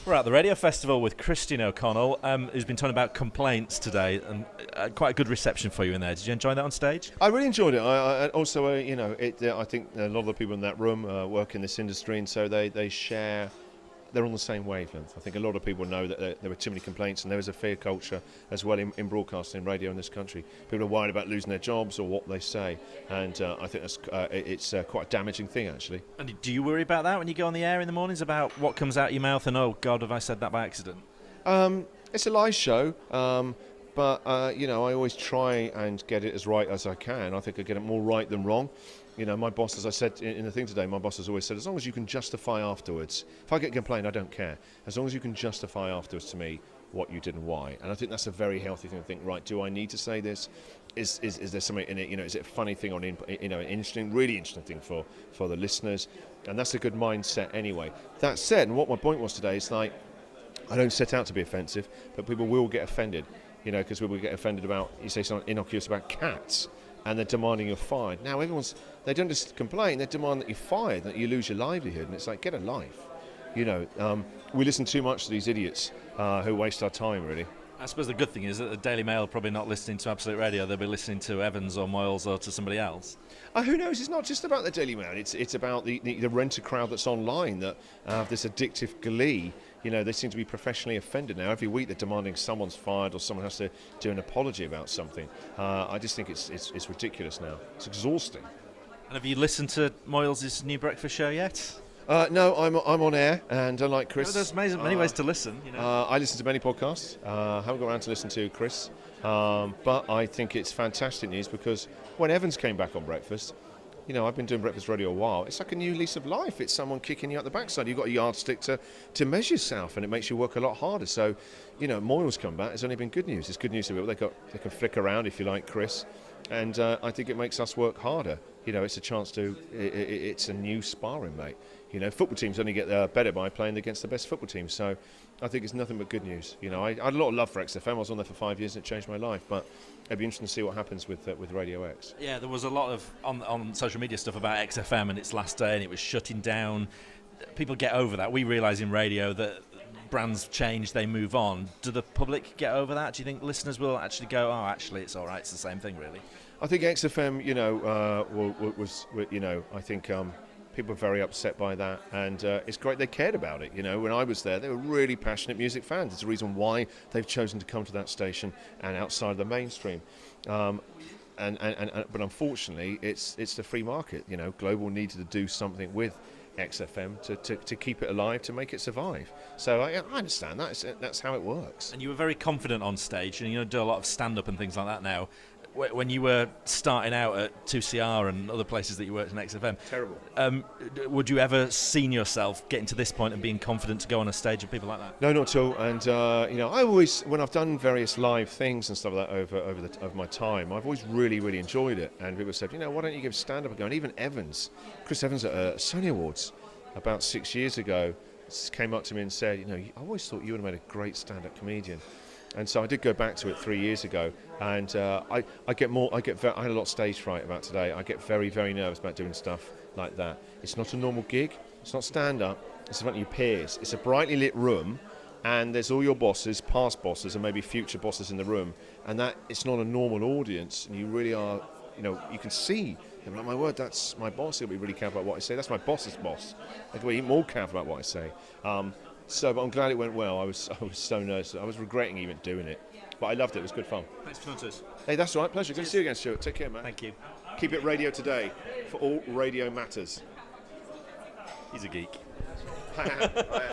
We're at the Radio Festival with Christian O'Connell, who's been talking about complaints today, and quite a good reception for you in there. Did you enjoy that on stage? I really enjoyed it. I also, I think a lot of the people in that room work in this industry, and so they share. They're on the same wavelength. I think a lot of people know that there were too many complaints, and there is a fear culture as well in broadcasting and radio in this country. People are worried about losing their jobs or what they say, and I think it's quite a damaging thing, actually. And do you worry about that when you go on the air in the mornings, about what comes out of your mouth and, oh, God, have I said that by accident? It's a live show, but I always try and get it as right as I can. I think I get it more right than wrong. My boss, as I said in the thing today, my boss has always said, as long as you can justify afterwards, if I get complained, I don't care. As long as you can justify afterwards to me what you did and why. And I think that's a very healthy thing to think, right, do I need to say this? Is there something in it? Is it a funny thing or an interesting, really interesting thing for the listeners? And that's a good mindset anyway. That said, and what my point was today is I don't set out to be offensive, but people will get offended, because people get offended about, you say something innocuous about cats, and they're demanding you're fired. Now they don't just complain, they demand that you're fired, that you lose your livelihood, and it's like, get a life. We listen too much to these idiots who waste our time, really. I suppose the good thing is that the Daily Mail are probably not listening to Absolute Radio, they'll be listening to Evans or Moyles or to somebody else. Who knows? It's not just about the Daily Mail, it's about the renter crowd that's online that have this addictive glee. They seem to be professionally offended now. Every week they're demanding someone's fired or someone has to do an apology about something. I just think it's ridiculous now. It's exhausting. And have you listened to Moyles' new breakfast show yet? No, I'm on air, and unlike Chris... There's many ways to listen. I listen to many podcasts. Haven't got around to listen to Chris. But I think it's fantastic news because when Evans came back on breakfast... I've been doing breakfast radio a while. It's like a new lease of life. It's someone kicking you out the backside. You've got a yardstick to measure yourself, and it makes you work a lot harder. So, Moyles come back. It's only been good news. It's good news for people. They can flick around, if you like, Chris. And I think it makes us work harder. It's a chance to... It's a new sparring, mate. Football teams only get better by playing against the best football teams. So I think it's nothing but good news. I had a lot of love for XFM. I was on there for 5 years and it changed my life. But it'd be interesting to see what happens with Radio X. Yeah, there was a lot of on social media stuff about XFM and its last day, and it was shutting down. People get over that. We realise in radio that brands change, they move on. Do the public get over that? Do you think listeners will actually go, oh, actually, it's all right, it's the same thing, really? I think XFM, I think people are very upset by that, and it's great they cared about it. When I was there, they were really passionate music fans. It's the reason why they've chosen to come to that station and outside of the mainstream. But unfortunately, it's the free market. Global needed to do something with XFM to keep it alive, to make it survive. So I understand that. That's how it works. And you were very confident on stage, and do a lot of stand-up and things like that now. When you were starting out at 2CR and other places that you worked in XFM, terrible. Would you ever seen yourself getting to this point and being confident to go on a stage with people like that? No, not at all. And I always, when I've done various live things and stuff like that over my time, I've always really, really enjoyed it. And people said, why don't you give stand-up a go? And even Chris Evans at Sony Awards about 6 years ago came up to me and said, I always thought you would have made a great stand-up comedian. And so I did go back to it 3 years ago, and I had a lot of stage fright about today. I get very, very nervous about doing stuff like that. It's not a normal gig. It's not stand-up. It's in front of your peers. It's a brightly lit room, and there's all your bosses, past bosses, and maybe future bosses in the room. And that it's not a normal audience, and you really are, you can see. I'm like, my word, that's my boss. He'll be really careful about what I say. That's my boss's boss. I'll be more careful about what I say. But I'm glad it went well. I was so nervous. I was regretting even doing it. But I loved it. It was good fun. Thanks for talking to us. Hey, that's all right. Pleasure. Good to see you again, Stuart. Take care, man. Thank you. Keep it RadioToday for all radio matters. He's a geek.